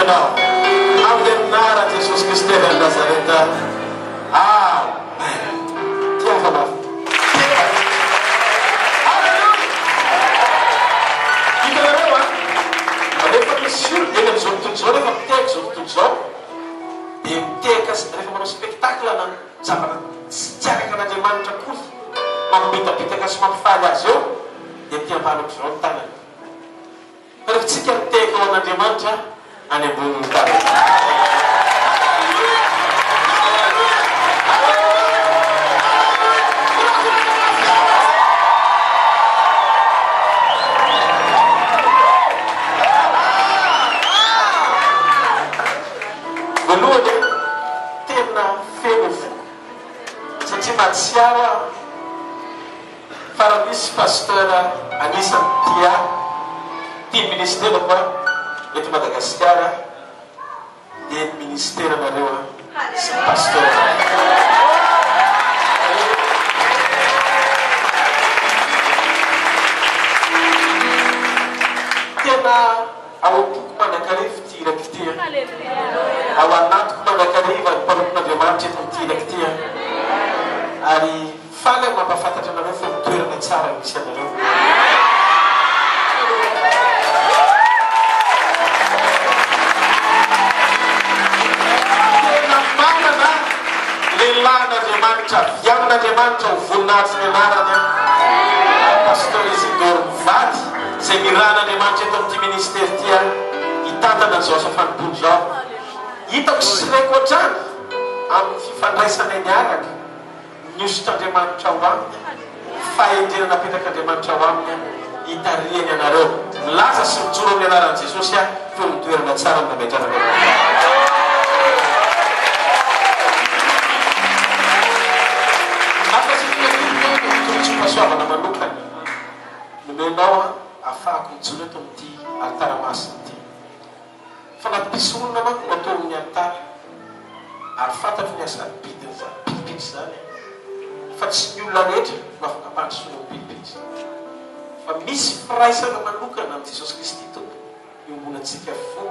ianao amin'ny anarany Jesosy Kristy avy Nazareta. Amen. Tiavanao. Hitanareo rehefa misy olo eny amin'izao tontolo izao, rehefa miteka izao tontolo izao, dia miteka rehefa manao spectacle na zavatra tsy tiaraka an'Andriamanitra kory, mampibitapitaka sy mampifaly azy eo, dia tiavaloko izao ny tanany. Fa rehefa tsika miteka ao an'Andriamanitra any amboniny tanany. Voalohany tena feno fo satria mahatsiaro fa misy pasteur anisany tia ministera koa eto Madagasikara, dia ministera nareo sy pasteur tena aotoko mandakarivo ty iraky tia, ao anatoko mandakarivo ary mpanompon'Andriamanitra eto ty iraky tia, ary faly mampafantatra anareo fa mitoerana tsara misy anareo. Tena manana lehilahin'Andriamanitra avy amin'Andriamanitra ho voninahitsy ny anarany pastor Isidore Mivady izay miran'Andriamanitra eto amin'ity ministera ty hitantana an'izao safanibony zao. Hitako sy reko ohatrany amin'ny fifandraisana eny araka niosotr'Andriamanitra ao aminy, fahendrena napetraka Andriamanitra ao aminy hitarihany anareo. Milaza sy mijoro amin'ny anaran'i Jesosy fa mitoerana tsara amin'ny nametrarana. Pasoavana manokany nomenao ahafahako mijoro eto amin'ity altara masina ity. Fa nampisolona manko atao amin'ny altara ary fantatro ny asabidiny zany pilipitsy zany, fa tsy ny olona rehetra no afaka mpandrosoana pilipitsy, fa misy firaisana manokana amin'ny Jesosy Kristy tompo iombonantsika fo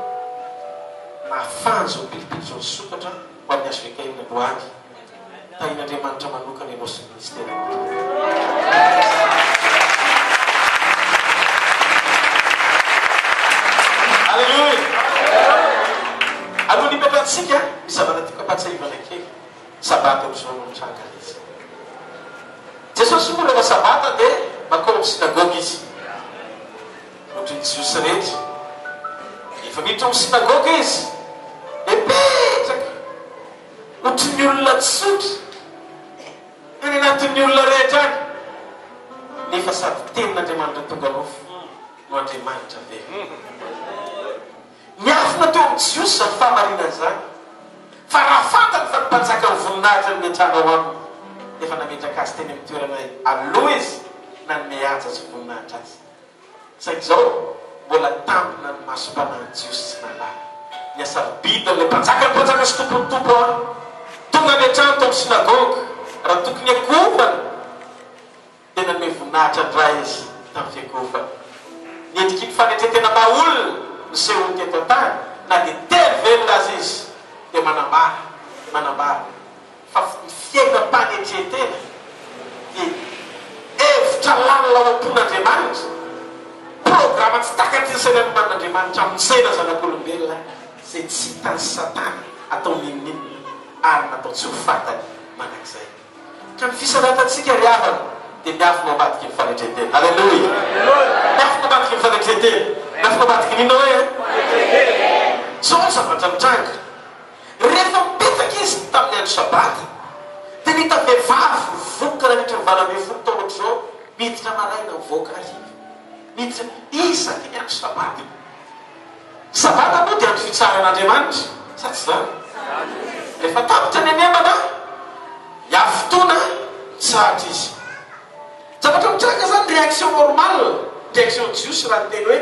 nahafahan'izao pilipitsy zao sokatra ho amin'ny azo fekainina loany tahin'Andriamanitra manokana ianao sy ministera. Alleluia. Aloha nipetratsika mizavana tiako ampatsahivana kely sabata amin'izao mitranga izy. Jesosy moa rehefa sabata dia mankao amin'ny sinagogy izy. Ohatry ny Jiosy rehetra. Efa miditra amin'ny sinagogy izy. Epetraka. Ohatry ny olona tsotra. Any anatin'ny olona rehetra any. Nefa sady tenin'Andriamanitra tonga nofo no Andriamanitra be. Miafina teo amin'ny Jiosy zany fahamarinana zany. Fa raha fantany fa mpanjaka ny voninahitra ny metrana ao aminy, efa nametraka azy teny amin'ny toerana aloha izy nanome aja sy voninahitra azy. Saingy izao mbola tampina ny masom-panahy Jiosy tsy nalala. Niasaribida ilay mpanjaka sy tompony tompo tonga metrano tao amin'ny sinagogy raha tokony akofana dia nanome voninahitra ndray izy tamin'ny fiakofana. Niendriky ny fanetretena maolona miseho ny teto tany na dia tery velona azy izy dia manambara fa ny fiainam-panetretena dia hevitra lalina ao am-pon'Andriamanitra, programa tsy takaty sainany man'Andriamanitra amin'ny saina zanak'olombelona izay tsy hitan'ny Satana atao ninoninona ary natao tsy ho fantany manak'izay. Ka ny fisanatantsika ry havana dia miafina ambadiky ny fanetretena. Alleluia. Miafina ambadiky ny fanetretena. Miafina ambadiky ninao hoe zao zavatra mitranga. Rehefa mipetraka izy tamin'ny andro sabata dia nita vehivavy voka raha mitra mivala ambin'ny folo taona ohatr'izao miditra maraina mivoaka hariva. Miditra isaky ny andro sabata. Sabata moa dia andro fitsaran'Andriamanitra sa tsy zany? Rehefa tapitra ny anemana hiavy fotoana tsahatra izy. Zavatra mitranga zany réaction normale, réaction Jiosy raha ny teny hoe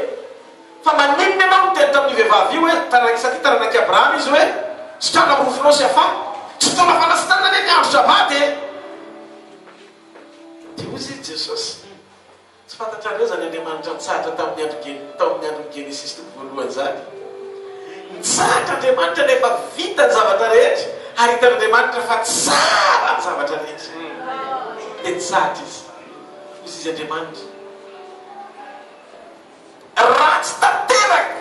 fa maninona ianao miteny tamin'ny vehivavy io hoe satria taranaki Abrahama izy hoe sotrana rofinao sy afa tsy fotoana fanasitana ny andro sabata dia ozy Jesosy tsy fantatrareo zany Andriamanitra mitsahatra tamin'ny andro Genesis toko voalohany zany. mitsara Andriamanitra nefa vita ny zavatra rehetra ary hitan'Andriamanitra fa tsara ny zavatra rehetra dia tsara izy izy Andriamanitra ratsy tanteraka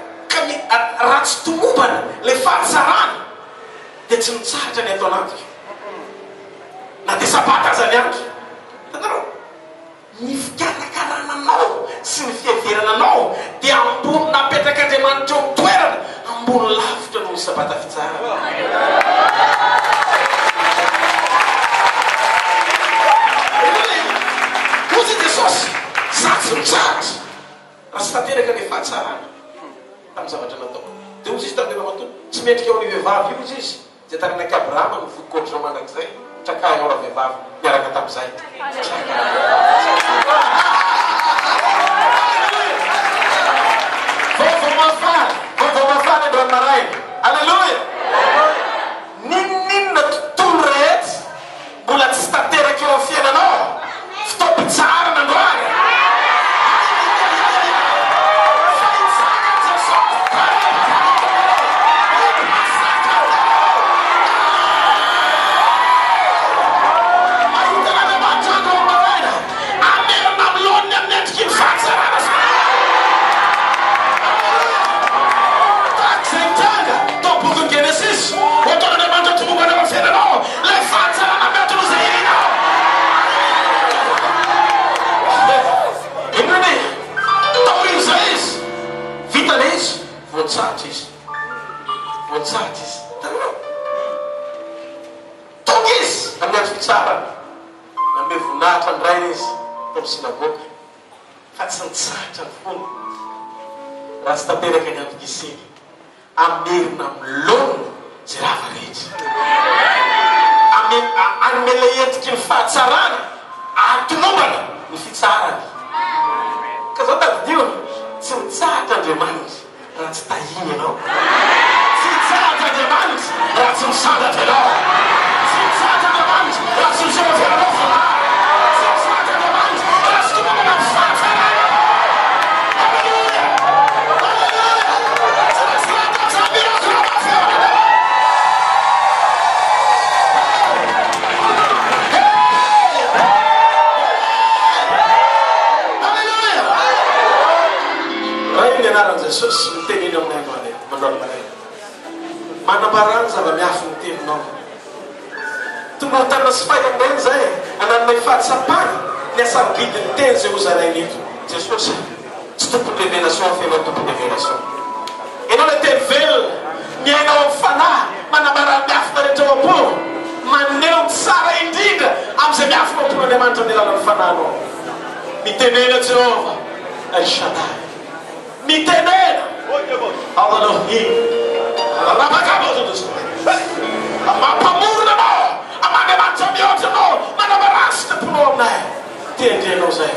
ratsy tomombana le fahatsarana dia tsy mitsaratra ny atao anatiko na dia sabata aza ny andro tanarao ny fikarakarana sy ny fiheverananao dia ambony napetraka Andriamanitra eo toerana ambony lavitra noho ny sabata fitsara ozy Jesosy satsy mitsaratra raha sy tanteraka ny fahatsarana tamin'ny zavatra natao dia ozy izy tamin'ny matoa tsy mendrika eo ny vehivavy io izy zay taranak'i Abrahama ny vokotra mandrakizay traka eo raha vehivavy miaraka tamin'izay vao mafana andro maraina alleluia ninninona tontolo rehetra mbola tsy tanteraka eo amin'ny fiainanao fitaopitsarana androany voatsaratra izy tonga izy amin'ny andro fitsarana name voninahitra andray izy tao sinagoga fa tsy nitsaratra ny fony raha tsy tanteraka ny andro gisiny amerina milona zay raha rehetra anome entiky ny fahatsarana atonombana ny fitsarany ka zao tavidio tsy mitsaratra Andriamanitra raha tsy tahiny ianao tsy mitsaratra Andriamanitra raha tsy misandatra ianao tsy mitsaratra Andriamanitra raha tsy misandatra ianao tsy mitsaratra Andriamanitra raha tsy tombana ny fahatsarana Alleluia Alleluia tsy mitsaratra Andriamanitra raha Raha Jesosy miteneny amin'ny andro any mandroany maraina manambarany zava-miafy ny teninao tomotana sy fahirandreny zay ananonay fahatsapana ny asarobidy ny teny zay ho zarainy eto Jesosy tsy tompony révélation fa ianao tompony révélation ianao le teny velona miainao amin'ny fanahy manambarany miafy narehetra mamporo maneho tsara indrindra amin'izay miafy mamporo Andriamanitra ny lalany fanahinao mitenena Jehova El Shaddai mitenena Elohim mampamorona anao amandriamanitra mihoatra anao manamarasy temponao aminay tendrenao zay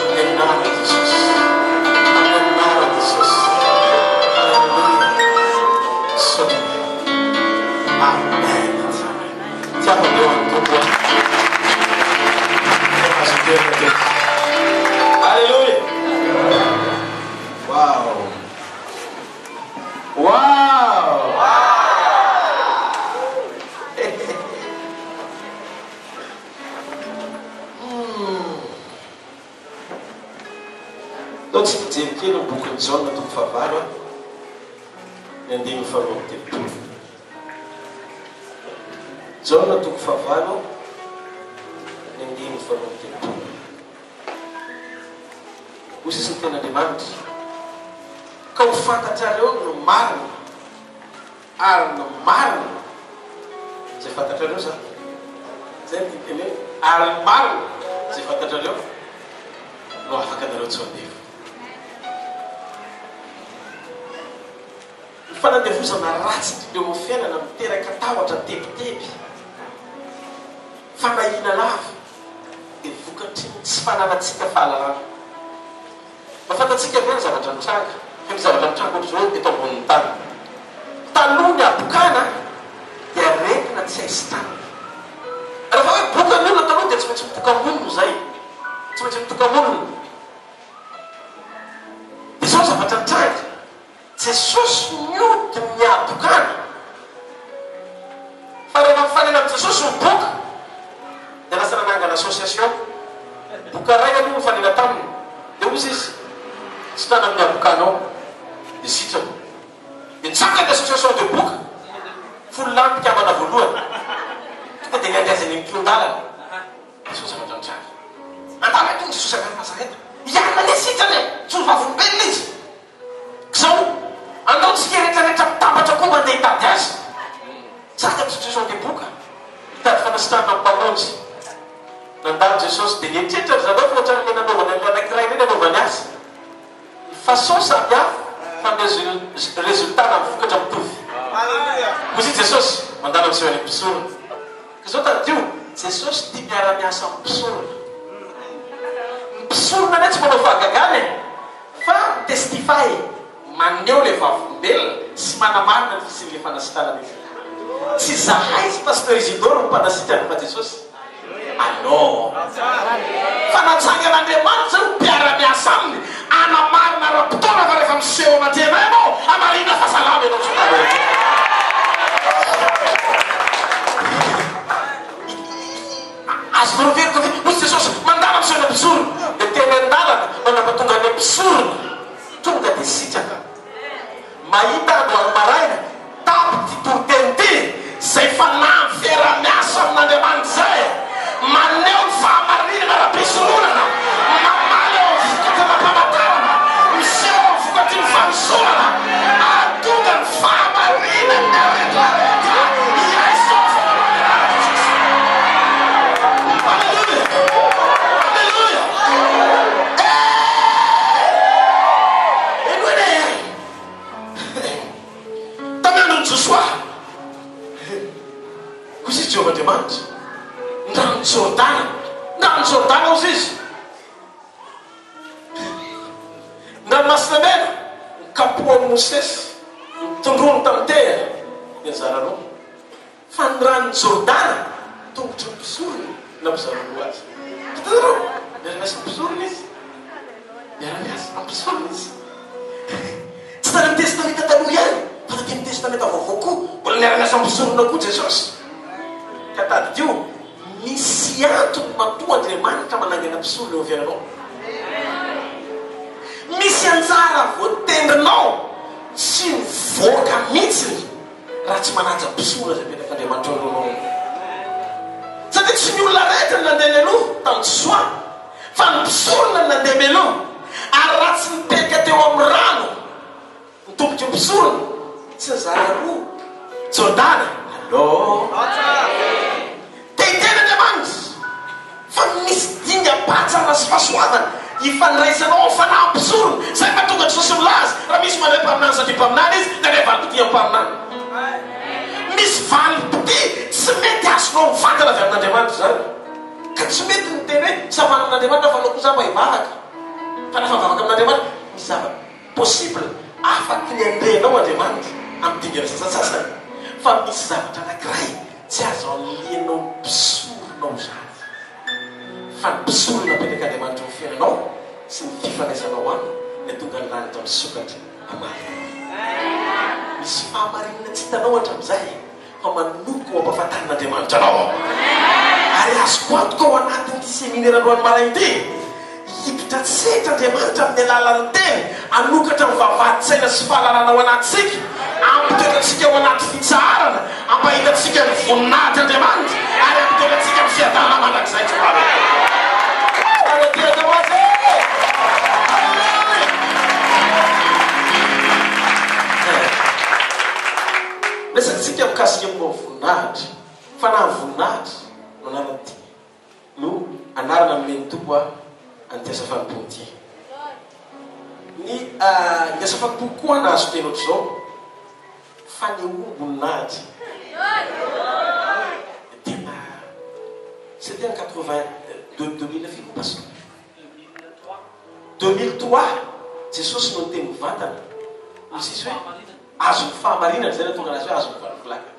amin'ny anara Jesosy amin'ny anara Jesosy amen tiavaneo any tompo Alleluia Wow! Wow! Então, se dizer que no book of John, do favaro, ninguém falou tempo. John, do favaro, ninguém falou tempo. Você se tem na demanda? Ka ho fantatrareo no marina ary no marina zay fantatrareo zany zay ny teny hoe ary ny marina zay fantatrareo no afaka anareo tsy mandevo ny fanandevozana ratsy eo amin'ny fiainana miteraka tahotra tebiteby fanahina lava dia vokatry tsy fananatsika fahalalana mafantatsika ve ny zavatra mitranga Kami zavatra mitranga ohatr'izao eto ambonin'ny tany taloha ny abokana dia retina tsy haisy tany rehefa hoe bokan'olona taloha dia tsy maintsy mitoka-monony zay tsy maintsy mitoka-monony dia zao zavatra mitranga tsy Jesosy mioty miabokany fa rehefa mifanena amin'ny Jesosy miboka dia lasa nanangana association boka ray aloha mifanena taminy dia ozy izy tsy tana miabokanao dia sitrako dia nitsaka ny association de boka folo lamy mpiamana voalohany tonga dia nyandiazany mipiondalana Jesosy amatrantrany andala tonga Jesosy akanymazareta iana le sitrany tsy vavolombelona izy zao andao tsika rehetrarehetra mitambatra koa mandeha hitady azy tsaka ny association de boka hitady fanasitrana mpamonjy nandalo Jesosy dia nieritreritra ry zareo fa ohatran'ilay nanaovany an'ilay anankiray ireny anaovany azy façon samy hafa fa ny résultat na mivokatra mitovy kozy Jesosy mandalo amin'izay any mpisorona ka zao tadio Jesosy tia miara-miasa amin'ny mpisorona mpisorona ane tsy manao fahagagany fa mitestify maneho le vavolombelona sy manamarina ny fisin'le fanasitrana izy tsy zahay sy pasteur Isidore no mpanasitra fa Jesosy alors fanatsangan'Andriamanitra zao mpiara-miasa aminy anamarina rapitona fa rehefa miseho anatenay ianao amarina fahasalama ianao tsokare azo voroveriko ozy Jesosy mandala miseho na mpisorona dia teny an-dalana manampatonga any mpisorona tonga dia sitraka mahita androany maraina tapy ty toroteny ty zay fanampy fiara-miasa amin'Andriamanitra zay maneho ny fahamarinana ara-pisoronana mamaly eo vokatra mampamantarana miseho eo vokatry ny fanosorana atonga ny fahamarinana rehetrarehetra iaisao Alleluia Alleluia tamy androny Josoa kozy izy Jehovah-Andriamanitra ndrano Jordana ozy izy ndranomasina mena nikapohan'ny Mosesy nitondrony tamin'ny tera ny anjaranao fa ny rano Jordana tongotry ny mpisorona na mpizaroa azy hitanareo miara-miasa mpisorona izy miara-miasa ampisorona izy tsy tany amin'ny testamenta taloha ihany fa taty amin'ny testamenta vaovao koa mbola miara-miasa mpisorona koa Jesosy ka tadidio misy antony matoa Andriamanitra manangana mpisorona eo aviananao misy anjara voatendrinao tsy mivoaka mihitsiny raha tsy manaja mpisorona zay menak'Andriamanitra eo satria tsy ny olona rehetra ny nandeha mialoha tamin'ny Josoa fa ny mpisorona ny nandeha mialoha ary raha tsy mipetraka teo amin'ny rano ny tombotry ny mpisorona tsy anjara roa Jordana tena Andriamanitra fa misy dinga-patsana sy fahasoavana hifandraisanao amin'ny fanahy mpisorona zay mahatonga Jesosy milaza raha misy mandray mpaminany satria mpaminany izy da ilay valim-pity mpaminany misy valim-pity tsy mety azonao mivantana avy amin'Andriamanitra zany ka tsy mety ny teny hoe savanana amin'Andriamanitra fa loko zava hivavaka fa lafa mivavaka amin'Andriamanitra misy zava possible afaky ny andrenao Andriamanitra amin'ny dingana sasasasany fa misy zavatra anankiray tsy azo alianao mpisoronao zany fa ny mpisorona apetrak'Andriamanitra ny fiainanao sy ny fifanaisanao aminy le tonga ny lanitra misokatra amary misy fahamarinana tsy hitanao hatramin'izay fa manoko ampafantarin'Andriamanitra anao ary azoko antoka ao anatin'ity seminaire-androany maraina ity hiditra tsetra Andriamanitra amin'ny alalan'ny teny anokatra ny vavahady-tsaina sy fahalalana ao anatsika ampitoetratsika ao anaty fitsaharana ampahitatsika ny voninahitra Andriamanitra ary ampitoetratsika ny fiadanana mandrakizay tsoabe resatsika mikasika aminao voninahitra fa na voninahitra no anarany no anarana amin'ny tompo a antiasa fanompoty ny asa fanompo koa nahazo teny ohatr' zao fa ny omboninahitra tena c'était en 2000 fiko pastor 2003 Jesosy no teny mivantana misisy hoe azo ny fahamarinana zay tonga anazy hoe azo ny valofilaka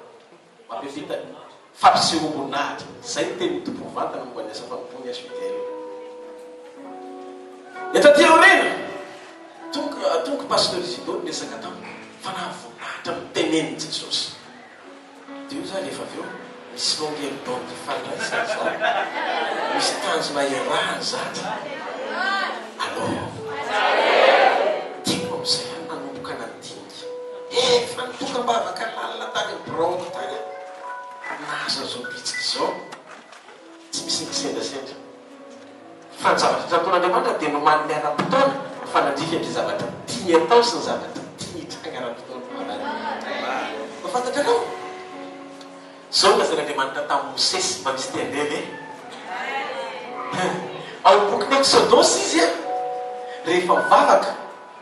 mampefitany fampiseho omboninahitra zay teny tompo mivantana momba ny asa fanompony asvitely etateo rena tonga pasteur Isidore nesaka tamiko fa nahavoninahitra miteneny Jesosy. Dia io zany rehefa avy eo misy longueur-d'onde fandraisana zany, misy tanjona iarahany zany. Alors tiako amin'izay any nanomboka nandinika efa nitokam-bavaka lalina tany bronko tany naza zao bitsika zao tsy misy nisendrasendra fa ny zavatra tranton'Andriamanitra dia nomaniny ara-potoana fanandrika ny zavatra tiany atao sy ny zavatra tiany hitranga ara-potoana mafantatra anao zao lazan'Andriamanitra tamin'ny Mosesy mba misy tendele ao boky Exodosy izy rehefa mivavaka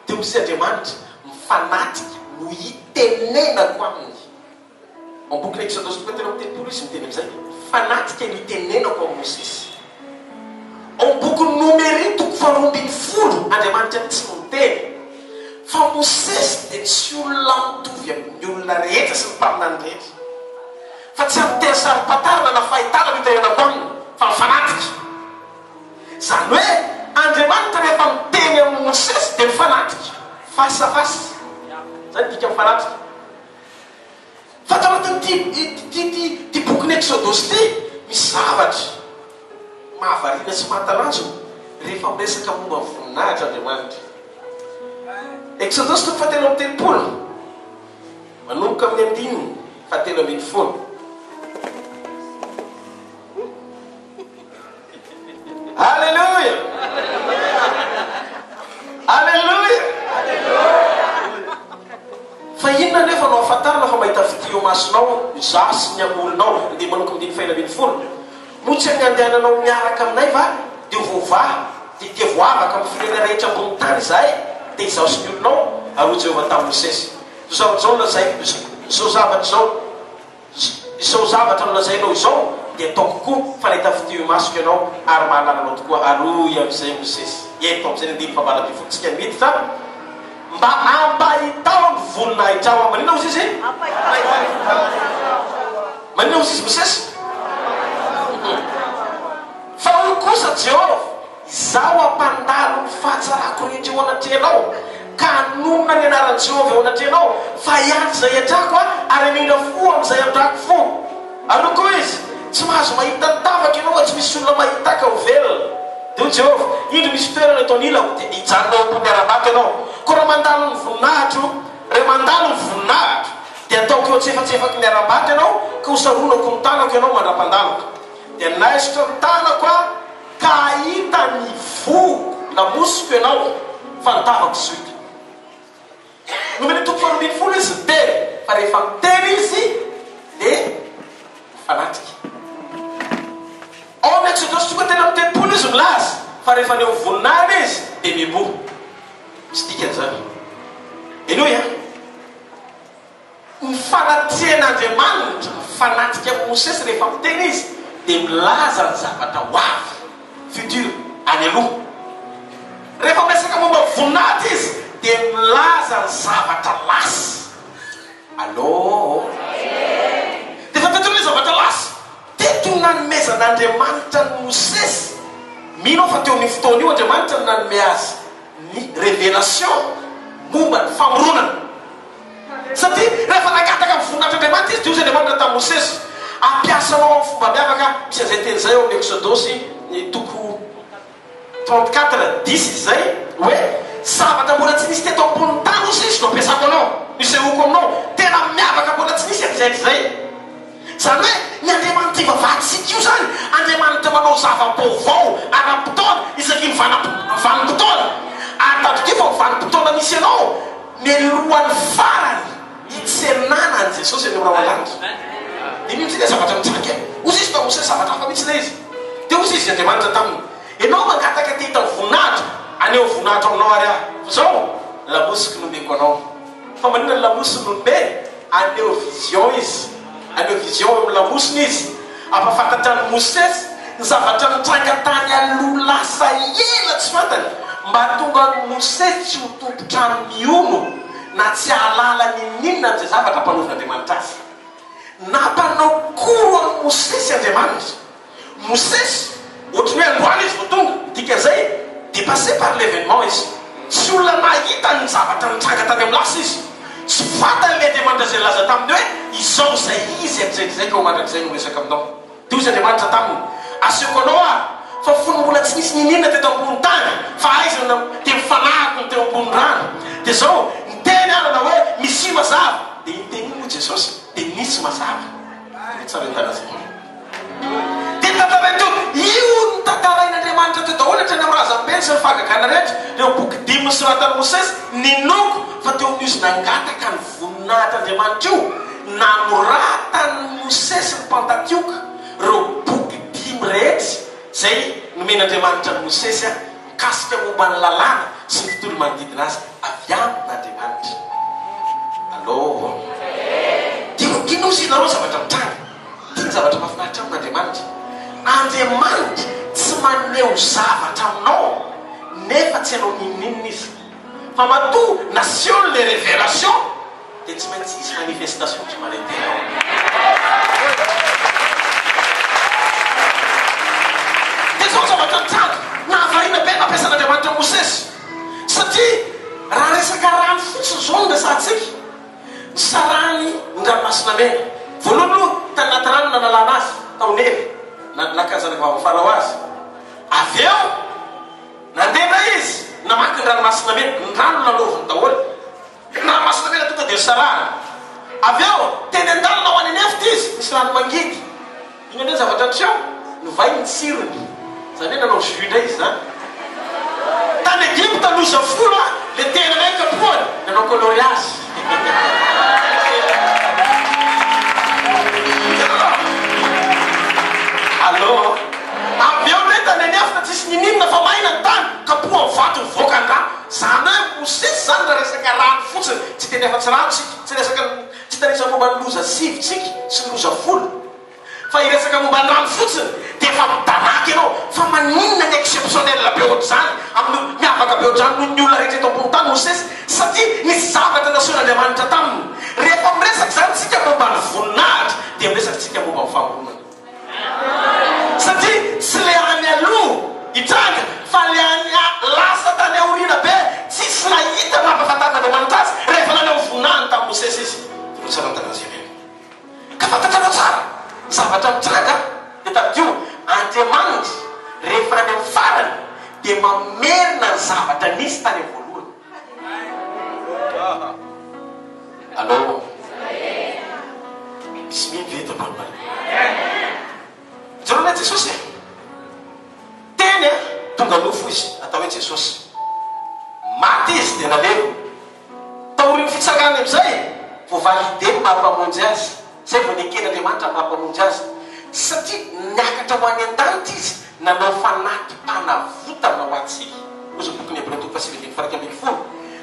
teo misy Andriamanitra mifanatika no hitenenako aminy. Ao boky Exodosy tonga tena miteny izy miteny amin'izay fanatika no hitenenako amin'ny Mosesy. Ao boky Nomery toko 12 Andriamanitra tsy miteny fa Mosesy dia tsy olona mitovy amin'ny olona rehetra sy ny mpaminany rehetra fa tsy amin'ny sarim-patarana na fahitana no hitenenako aminy fa mifanatika. Zany hoe Andriamanitra rehefa miteny amin'ny Mosesy dia mifanatika face à face. Zany dika mifanatika. Fa tao anatin'ity boky Exodosy ity misy zavatra mahavariana sy mahatalanjo rehefa miresaka momba ny voninahitra Andriamanitra. Exodosy toko 7:30 manomboka amin'ny 7:10. Alléluia! Alléluia! Fa inona nefa no ahafantarana fa mahita fitio masonao za sy ny amoronao dia manoko amin'ny 7:10 motsy ny andehananao miaraka aminay va dia vovaha dia devoavaka amin'ny firena rehetra ambony tany zahay dia izao sy ny olonao ary Jehovah tamin'ny Mosesy zao lazay izao zavatra no lazainao izao dia ataoko koa fa nahita fitio masoko ianao ary mahalananao tokoa. Aloia amin'izay Mosesy eto amin'izay ny 7:20 mety zany mba ampahitao ny voninahitra ao. Maninona ozy izy? Maninona ozy izy Mosesy? Fa io kosa Jehovah izao ampandalo ny fahatsarako rehetra eo anatrehanao ka nomina ny anaran'i Jehovah eo anatrehanao fa iany izay atrako ary mihina fo amin'izay andrako fo. Aloha koa izy tsy mahazo mahita ny tavaka ianao tsy misy olona mahita ka ho velona. Dia Jehovah indro misy toerana eto anilako dia hijanonao ambony ara-bato ianao. Ko raha mandalo ny voninahitro dia ataoko eo tsefatsefaky ny ara-bato ianao ka hosaronako ny tanako ianao mandra-pandaloko dia naisitra ny tanako ka hita ny voko lamosiko ianao fa nitavako soika. Nomeny toko 12 izy miteny fa rehefa miteny izy dia fanatika. Ao amin'ny Exodosy tonga tena miteny izy milaza fa rehefa neo voninahitra izy dia mibo tsy dikan'izany. Enoy ny fanatian'Andriamanitra mifanatika amin'ny Mosesy rehefa miteny izy dia milaza ny zavatra ho avy futur any aloha. Rehefa miresaka momba voninahitra izy dia milaza ny zavatra lasa. Allô? Dia fa teto ny zavatra lasa teto nanomezan'Andriamanitra ny Mosesy. Mino fa teo amin'ny fotoana io Andriamanitra nanome azy ny révélation momba ny famoronana satria rehefa nagataka amin'ny voninahitran'Andriamanitra izy dia ozy Andriamanitra tamin'ny Mosesy ampiasanao amin'ny fomba miavaka misy an'izay teny izay ao amin'ny Exodosy ny toko 34:10 izay hoe zavatra mbola tsy nisy teto ambony tany ozy izy no ampiasako anao misehoko aminao tena miavaka mbola tsy nisy an'izay. Zany hoe ny Andriamanitra ivavahantsika io zany Andriamanitra manao zava-baovao ara-potoana isaky ny vanim-potoana ary tandroty fa vanim-potoana misy ianao mialohan'ny farany hitsenana an' Jesosy any amin'ny rahalanitra dia mihitsy ilay zavatra mitsaky ozy izy tamin'ny Mosesy zavatra hafa mihitsy ilay izy dia ozy izy Andriamanitra taminy ianao mangataka ty hitany voninahitra aneo voninahitra aminao ary zao lamosiko nomeko anao fa maninona ny lamosiny nomeny aneo vision izy aneo vision eo amin'ny lamosiny izy ampafantatrany Mosesy ny zavatra nitranga tany aloha lasa ela tsy fantany mba tonga ny Mosesy tsy ho tompotrano miono na tsy ahalala ninina n'izay zavatra ampanovan'Andriamanitra azy. Nampanao koro any Mosesy Andriamanitra. Mosesy ohatry hoe androany izy vao tonga dikan'izay dépassé par l'événement izy tsy olona nahita ny zavatra nitranga tany amin'ny lasa izy tsy fatany le Andriamanitra zay laza taminy hoe izao zay izy atreky ka mandrak'izay no resaka aminao. Dia izy Andriamanitra taminy aseko anao fa fony mbola tsy nisy ninina teto ambony tany fa aiza dia mifanahiko ny teo ambony rano. Dia zao niteny anana hoe misy mazava, dia inteny moa Jesosy dia nisy mazava. Tsara hitana zay. Dia tantarainy teo io ny tantarain'Andriamanitra teo daholo hatrany amin'ny razam-bely sy ny fahagagana rehetra. Reo boky 5 soratany Mosesy ninoko fa teo amin'izy nangataka ny voninahitry'Andriamanitra io namoratany Mosesy ny Pentatioka. Reo boky 5 rehetra zay nomen'Andriamanitra ny Mosesy mikasika momba ny lalàna sy ny tontolo manodidina azy avy amin'Andriamanitra. Allo dino sy nareo zavatra mitranga. Ity zavatra mahafinaritra amin'Andriamanitra. Andriamanitra tsy maneho zavatra aminao nefa tsy hanao ninninina izy, fa matoa nation les révélations dia tsy maintsy isy manifestation tsy maletena. Dia zao zavatra mitranga nahavariana be nampiasan'Andriamanitra Mosesy satria raha resaka rano fotsiny zao no resantsika. Sarany ny ranomasina mena voalohany aloha tany anaty rano nanalana azy taonely nakazanaka vava farao azy. Avy eo nandeha izy namaky ny ranomasina mena, ny rano naloviny daholo, ranomasina mena tonga dia sarana. Avy eo teny an-dalana ho any anefitra izy misy rano mangidy. Ino ane zavatra trseo novay ny tsirony, zany hoe nanao jus indray izy zany. Tany Egypte loza folo le tena raika poany nanao coloriage. Allo avy eo le tany anefitra tsisy ninninona fa maina ny tany kapoha ny vato mivoaka ny rano. Zany hoe Mosesy zany raha resaka rano fotsiny tsy teny efa-tsy rano tsika, tsy resaka tsy tanisaka momba ny loza sivitsika sy ny loza folo, fa iresaka momba ny rano fotsiny dia efa midanaky ianao fa maninona ny exceptionnel be ohatr'izany amin'ny miavaka be ohatr'izany noho ny olona rehetra eto ambony tany Mosesy satria nisy zavatra nasian'Andriamanitra taminy. Rehefa miresaka zany tsika momba ny voninahitra dia miresaka tsika momba ny famonana satria tsy le any aloha hitranga fa le any lasa tany aoriana be tsisy nahita nampahafantarin'Andriamanitra azy rehefa nanao voninahiny tamin'ny Mosesy izy. Tsara tanazeny ka fantatrana tsara zavatra mitranga dia tadio Andriamanitra rehefa any amin'ny farany dia mamerina ny zavatra nisy tany amin'ny voalohany. Allo misy mivety ambanimany jerona Jesosy teny tonga nofo izy atao hoe Jesosy maty izy dia nalelo taoriny fitsangana amizay vo valideny mampamonjy azy zay vo neken'Andriamanitra mampamonjy azy satria niakatra ho any an-danitra izy nanao fanatim-panavotana ho atsika. Ozy bokyny Hébreux 2:20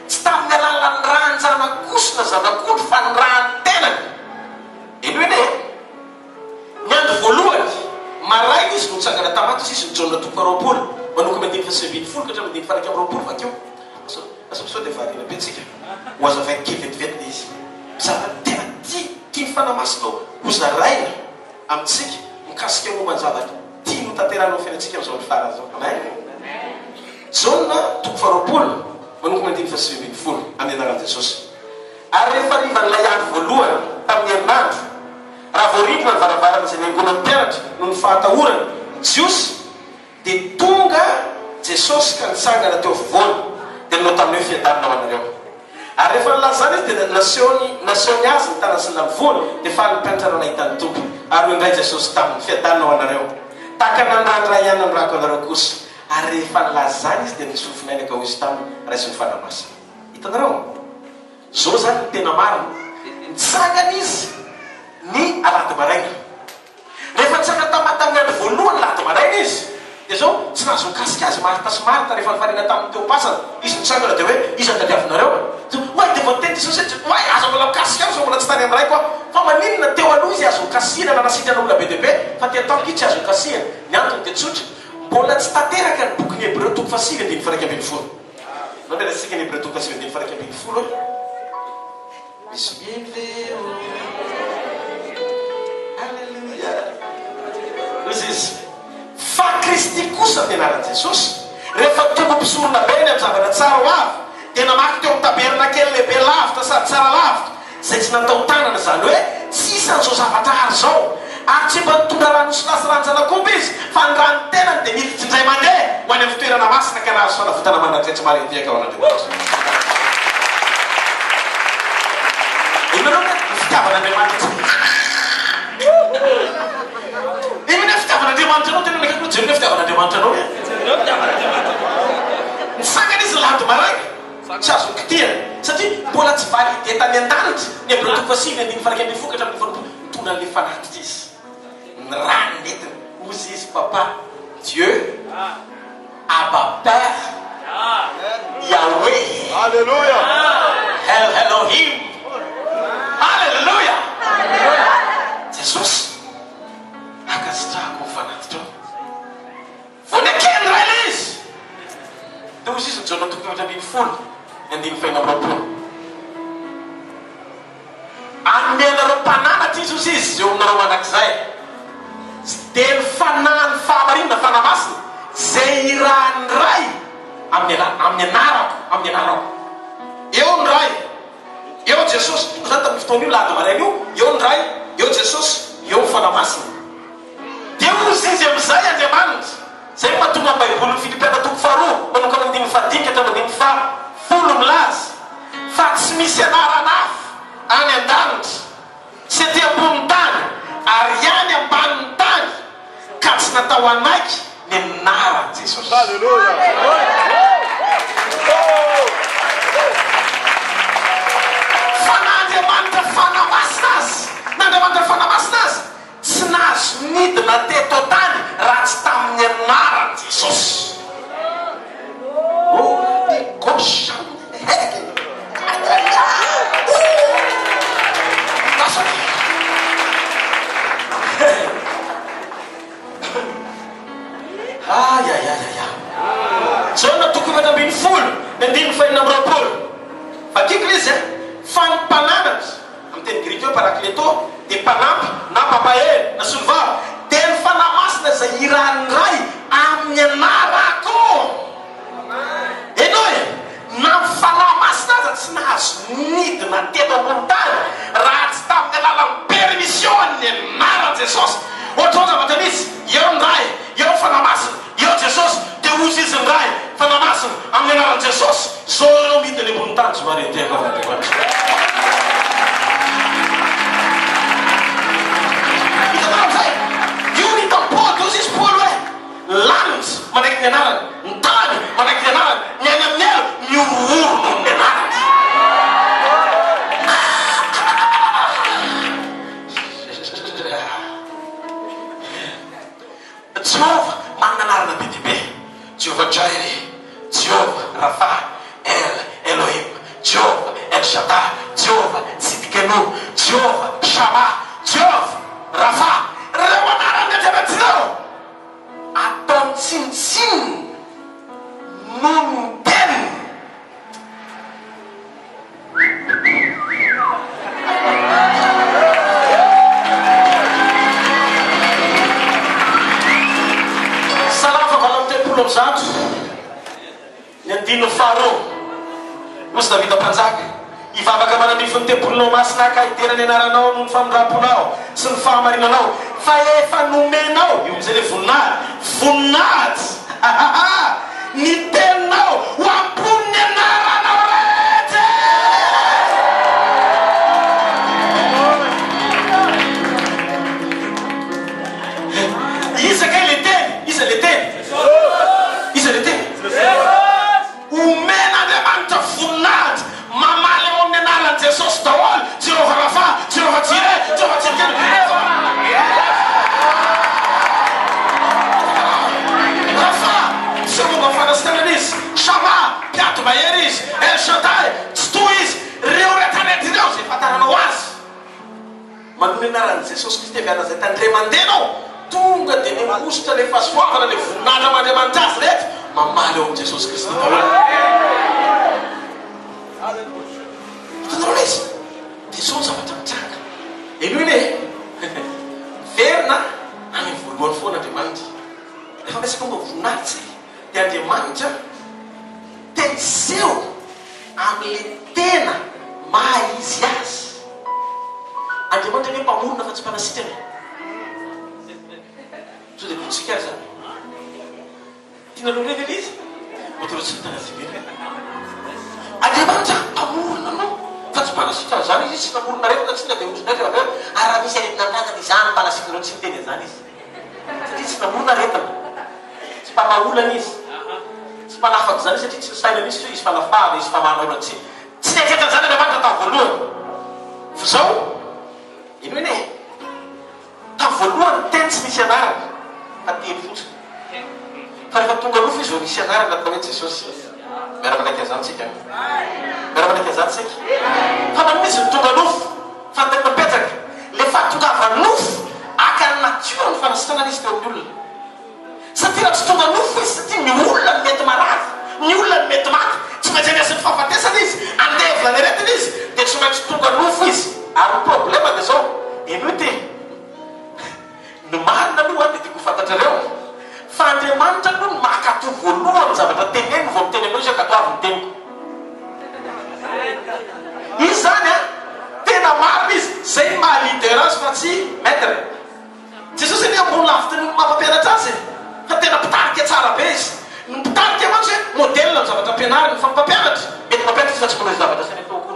tsy tamin'ny alalan'ny rahan-janakosina zanak'ondry fa ny rahan-tenany. Eny hoe ny andro voalohany maraina izy no nitsangana tamaty izy ny jauna 2:20 manoko 20:20 ka hatramin'ny 20:20 vakeo asomso dia variana be tsika ho aza vaike vetivety izy zava tena tia fanamasina hozaraina amintsika mikasika momba ny zavatra tia no tanteranao fiainantsika amin'izao ny farany zao. Amen. Jauna 2:20 manoko 20:20 amin'ny anaran'i Jesosy. Ary rehefa rivan'ilay andro voalohany tamin'ny herinandro raha voarivona ny varavarana izay niangonan'ny mpianatra no ny fahatahorana Jiosy dia tonga Jesosy ka nitsangana teo afovoany dia nanao tamin'ny hoe fiadanana ho anareo. Ary rehefa nilazana izy dia nasiony azy ny tanany sy ny voany dia fa ny mpianatra raha nahitany tompo ary indray Jesosy tamin'ny fiadanana ho anareo tahaka nandrandra ihany ny rako anareo kosa. Ary rehefa nilazana izy dia nisofinainaka ho izy taminy raisy ny fanamasina. Hitanareo zao zany ny tena marina nitsangana izy ny alady maraina. Rehefa nitsangana tamin'ny andro voalohany alady maraina izy dia zao tsy nahazo mikasika azy Marta sy Marta rehefa nifarina tamin'ny teo pasana izy nitsangana dia hoe izy andadiavinareo oay dia voateny Jesosy oay azo mbola mikasika azo mbola tsy tany amin'ray koa fa maninona teo aloha izy azo mikasihana nanasitrana be deaibe fa teataoky tsy azo mikasihana ny antony dia tsotra mbola tsy tanteraka ny boky ny Hébreux 2:20 no tena sika ny Hébreux 2:20 misy miveo alleluia izy izy fa Kristy kosa fianaran'i Jesosy rehefa tonga mpisorona be ny amin'ny zavatra tsara ho avy tena maky teo taberna kely lehibe lavitra sady tsara lavitra zay tsy natao tanana zany hoe tsisan'izao zavatrahary zao ary tsy mba nitondra rano sy lasiranjanakomba izy fa ny rano tenany dia militsy indray mandeha ho any amin'ny fitoerana masina ka nahazo fanavotana mandratretsy marendiaka ao an'Andriamanitra. Ianareo ny fitiavan'Andriamanitra ino ny fitiavan'Andriamanitra anao tena nakako jero ny fitiavan'Andriamanitra anao nisangana izy lady maraika tsy azo kitia satria mbola tsy valide tany an-danitra ny Hébreux 9:25 mitondra an'ilay fanatitra izy ny rano netiny ozy izy papa Dieu Abba Père Yahweh Alléluia. El Elohim Alléluia Jesosy akasitrahako fanatitra vonekeny raha ilay izy dia ozy izy ny Jona 3:20 anenareo mpananatra izy ozy izy eo aminareo manakizay dia ny fanahany fahamarinana fanamasina zay irahany ray amin'ny anarako eo ny ray eo Jesosy zany tamin'ny fotoana io lady maraina io eo ny ray eo Jesosy eo ny fanamasina dia ozy izy amin'izay Andriamanitra zay mahatonga amin'ny baiboliny Filipiana 2:2 manokana 5:10 milaza fa tsy misy anarana hafa any an-danitra sy aty ambony tany ary ihany ambanin'ny tany ka tsy natao anaiky ny anaran Jesosy. Alléluia. Fa n'Andriamanitra fanamasina azy n'Andriamanitra fanamasina azy tsy nahazo midina teto tany raha tsy tamin'ny anaran Jesosy. Gosha Jona 2:20 fakiko izy fa ny mpananatra amin'ny teny grika eo parakleto dia mpanampy na papaely na solivavy dia ny fanamasina zay iran'ny ray amin'ny anarako enoe na ny fanamasina aza tsy nahazo midina teto ambony tany raha tsy tamin'ny alalan'ny permissionn'ny anaran Jesosy. Ohatrao zavatra misy eo ny ray eo ny fanamasina eo Jesosy dia ozy izy ny ray fanamasina amin'ny anaran Jesosy zao ireo midina ambony tany tsy marendiaka hitanao io ny tampody ozy izy polo hoe lanitra manaiky ny anarany ny tany manaiky ny anarany ny any amin'ny elo ny orono ny anarany Jehovah mananarana be dibe Jehovah Jireh Jehovah Rapha El Elohim Jehovah El Shaddai Jehovah Tsidkenu Jehovah Shammah Jehovah Rapha reo anarana jiaby ataony tsinitsiny no miteny zato ny andino faharoa osy Davida mpanjaka ivavaka manamify ny tempolinao masina ka iterany anaranao no ny famindramponao sy ny fahamarinanao fa efa nomenao io amizay le voninahity ny teninao ho amboniny anaranao rehetra isaka le teny isa le teny omena Andriamanitra voninahity mamaly eo amin'ny anaran'i Jesosy daholo Jehovah Rapha Jehovah Jireh Jehovah Tsidkenu Rapha tsy momba fanasitanana izy Shammah piato mahery izy El Shaddai tsy toy izy reo rehetrarehetra ireo zay fantaranao azy manome anaran'i Jesosy Kristy aviana zay tandre mandehanao tonga dia nimositra le fahasoavana le voninahitra amin'Andriamanitra azy rehetra mamaly eo amin'i Jesosy Kristy daholo hitanareo izy dia zao ny zavatra mitranga eno iny verina any voalohany foana Andriamanitra rehefa miasaka momba voninahitra dia Andriamanitra teseho amin'le tena maha izy azy. Andriamanitra ny mpamorona fa tsy mpanasitrana. So dia kotsika azy zany. Tianareo revela izy? Mety tsy tana zibely. Andriamanitra mpamorona anao fa tsy mpanasitrana zany izy tsy namorona rehefa tsy dia otrona rehefa raha misy aretina miakatra izany mpanasitrana tsy miteny zany izy. Satria tsy namorona retana. Tsy mpanaolana izy. Tsy mpanafaka zany satria tsy saina misy izy fanafahana izy famanaolana tsy niatratra zany Andriamanitra tamin'ny voalohany. Fa zao ino ene? Tamin'ny voalohany teny tsy misy anarana fa teny fotsiny. Fa rehefa tonga nofo izy vao misy anarana atao hoe Jesosy. Miaraka anaiky azany tsika. Miaraka anaiky azany tsika. Fa manisy ny tonga nofo fa tena mipetraka. Le fahatongava nofo aka ny natiora ny fanasitrana izy teo amin'ny olona. Satria raha tsy tonga nofo izy satria ny olona ny mety marary, ny olona ny mety maty, tsy maintsy aniasy ny fahafatesana izy, andevina ny aretina izy, dia tsy maintsy tonga nofo izy. Ary ny problema dia zao, eno ty ny marina aloha dia tiako fantatrareo fa Andriamanitra aloha ny makato voalohany zavatra teneny vao miteny aminao izy akato avy ny teny. Izy zany a tena marina izy, zay maha leader azy fa tsy maître. Jesosy ny ambony lavitra ny mampampianatra azy fa tena mpitarika tsara be izy. Ny mpitarika mantsy hoe modèle ny zavatra ampianariny fa mpampianatra mety mampianatra fa tsy manao zavatra sany atao koa.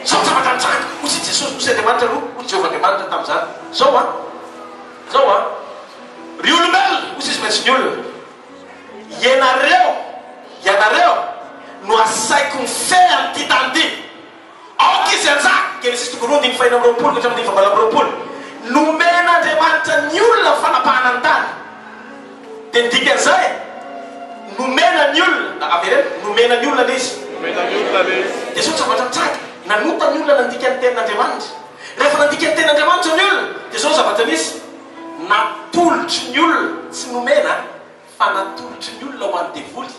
Zao zavatra nitsaka osy Jesosy osy Andriamanitra aloha osy Jehovah Andriamanitra tamin'izany. Zao a ry olombelona osy izy maintsy ny olona. Ianareo no asaiko mifehy an'ity tany ity. Aoka izy anjaka Genesis 3:4-5 nomen'Andriamanitra ny olona ny fanapahana ny tany. Dia ny dikan'izay nomena ny olona averena nomena ny olona izy. Dia sao zavatra nitsaka nanota ny olona nandika ny tenin'Andriamanitra. Rehefa nandika ny tenin'Andriamanitra ny olona dia sao zavatra nisy natolotry ny olona tsy nomena fa natolotry ny olona ho an'ny devoly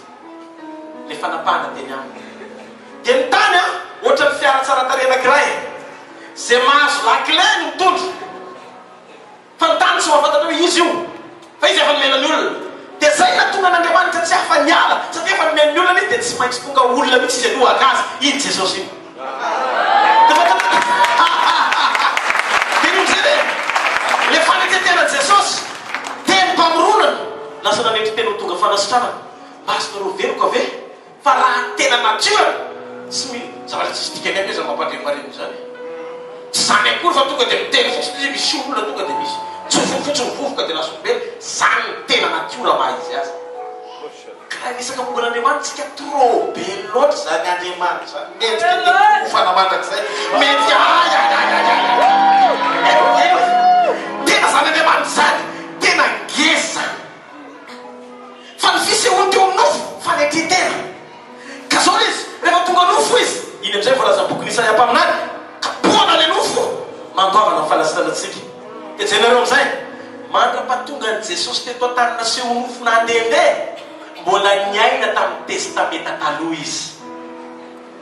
le fanapahana teny aminy. Dia ny tany a ohatra ny fiara tsara tare anankiray zay mahazo lakile ny mitondro fa ny tany tsy mahafantatra hoe izy io fa izy efa nomena ny olona. Dia zay natonga n'Andriamanitra tsy hafa niala satria efa nomena ny olona izy dia tsy maintsy tonga olona mihitsy izy aloha akazy iny Jesosy iny. Le fanetetena Jesosy teny mpamoronana lasa nanetry tena tonga fanasitrana mba azonareo veloko ave fa raha tena natiora tsy zavatra tsisy dikany aby izy mampandremamareny zany tsy zany akory fa tonga dia miteny fotsiny misy olona tonga dia misy tsofofotsi mivovoka dia lasombely zany ny tena natiora maha izy azy. Karaha nisaka momban'Andriamanitra trop be loatra zany Andriamanitra mety fanamandrak'izay mety tena zany Andriamanitra zany tena ngeza fa ny fisehoany teo nofo fanetry tena ka zao izy rehefa tonga nofo izy iny amizay voalaza boky Isaia mpaminany ka boana le nofo mandoavana fanasitranatsika. Dia jenareo amizay mandra-pahatonga ny Jesosy teto an-tany naseho nofo nandehandeha mbola niaina tamin'ny testamenta taloha izy.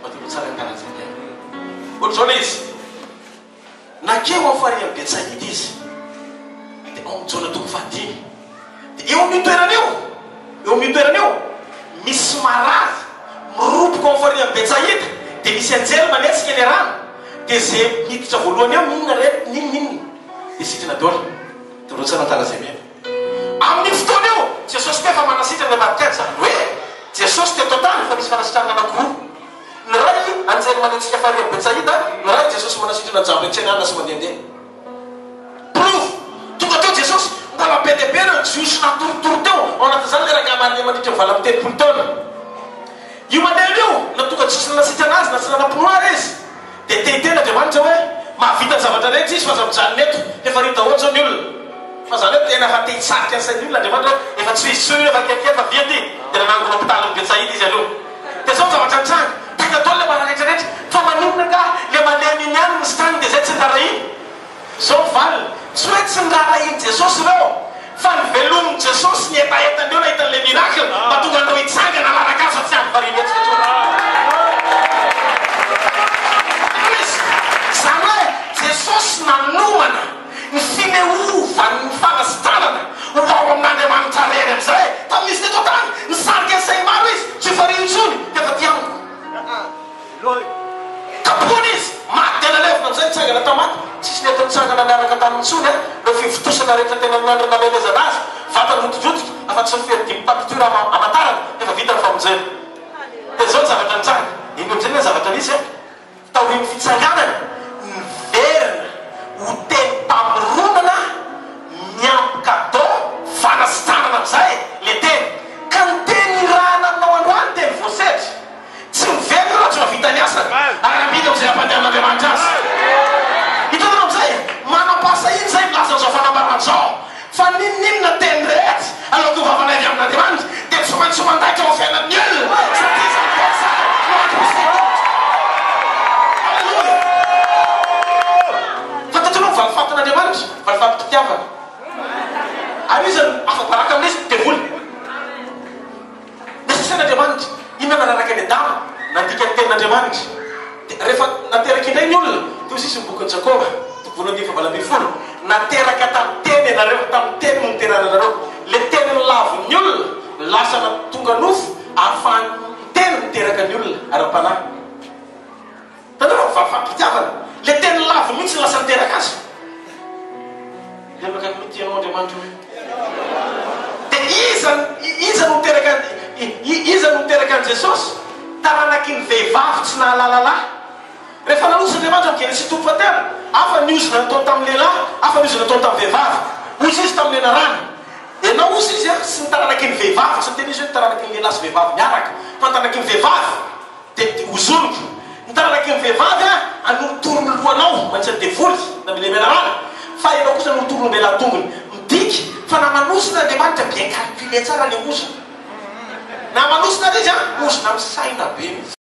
Matolo tsara karazany ohatra zao le izy nakeo amin'ny farihan'ny Betsaida izy dia ao amin'ny jaona toko fahadimy dia eo amin'ny toerana eo misy marary miroboka amin'ny farihan'ny Betsaida dia misy anjely manetsika ny rano dia zay miditra voalohany eo minona rehetra ninonninona dia sitrana daholo dia tsara an-talazay mena amin'ny fotoana eo Jesosy tefa manasitrana mavitady zany hoe Jesosy teto an-tany fa misy fanasitrana anankiroa. Ny ray anjely manetsika farihan'ny Betsaida, ny ray Jesosy manasitrana jambo an-tsenana sy mandehandeha. Prove tonga teo Jesosy mbola be dia be reo jiosy natorotoro teo ao anatin'izany le raha mandeha mandritra vala amin'ny telopolo taona. Io mandeha io na tonga jiosy nanasitrana azy na tsy nanam-pinoara izy dia tehitena Andriamanitra hoe mahavita ny zavatra rehetra izy fa aza mijanona eto efa ry daholo zao ny olona. Fa zany hoe tena efa te-hitsarika an'sain'ny olona Andriamanitra hoe efa tsy misy efa kefa viandy dia nanangona mpitalo ny Betsaida izy aloha. Dia zao zavatra nitsanga tena daholo le mararetrarehetra fa manomona ka le mandeha miny ihany ny strany dia zay tsy nirara iny. Zao valina tsy hoe tsy nirara iny Jesosy reo fa ny velomon'i Jesosy ny etaetany eo nahitan'le miracle mba tonga andreo hitsangana laraka azy fa tsy amin'ny variana etsika tamintsony le fivotosana rehetra tena nandranamelezana azy vatany rotojotoka afa-tsy mifety mpapitira amatarana efa vita ny famonjena dia zao ny zavatra nitsara iny amizay ny zavatra nisy taoriny fitsanganana niverina ho teny mpamoronana miampikadô fanasitranana amizay le teny ka ny teny raha nanao androany teny voasetry tsy miverina raha tsy mavita ny asany arambidy amizay ampandehan'Andriamanitra azy hitanao amizay manam-pasa iny zay milazan'izao fanambarana zao fa ninninona teny rehetra aloha tovavana avy amin'Andriamanitra dia tsy maintsy mandaitra ao fiainan'ny olona satria zany pesa no akristô. Alleluia. Fantatrao valifatin'Andriamanitra valifatim-pitiavana anisany afa-baraka amin'izy devoly nesasan'Andriamanitra iny nanaraka ny Adama nandika ny tenin'Andriamanitra rehefa nateraka indray ny olona teo sisy ny bokin'ny Jakoba voalohany 7:20 nateraka tamin'ny teny ianareo tamin'ny teny no niterana anareo le teny ny lavon'ny olona lasa na tonga nofo ahafahan'ny teny miteraka ny olona ara-panahy tanao valifatim-pitiavana le teny lavo mihitsy lasa niteraka azy lemaka mitianao Andriamanitra hoe dia iza no miteraka an' Jesosy taranaky ny vehivavy tsy nahalalalahy rehefa nanos'Andriamanitra amin'ny Genesis tompo fatelo afa niozina nataony tamin'ny lehilahy afa niozina nataony tamin'ny vehivavy ozy izy tamin'ny enarany enao ozy izy sy nitaranaky ny vehivavy tsy teny izy hoe nitaranaky ny lehilahy sy vehivavy miaraka fa nitaraky ny vehivavy dia ozoniky nitaranaky ny vehivavy anolotorony lohanao mantsy ny devoly na mile menarana fa enao kosa anolotorony belatongony midiky fa namanosina Andriamanitra bien calculé tsara le ozona namanosina izy ozona amin'ny saina be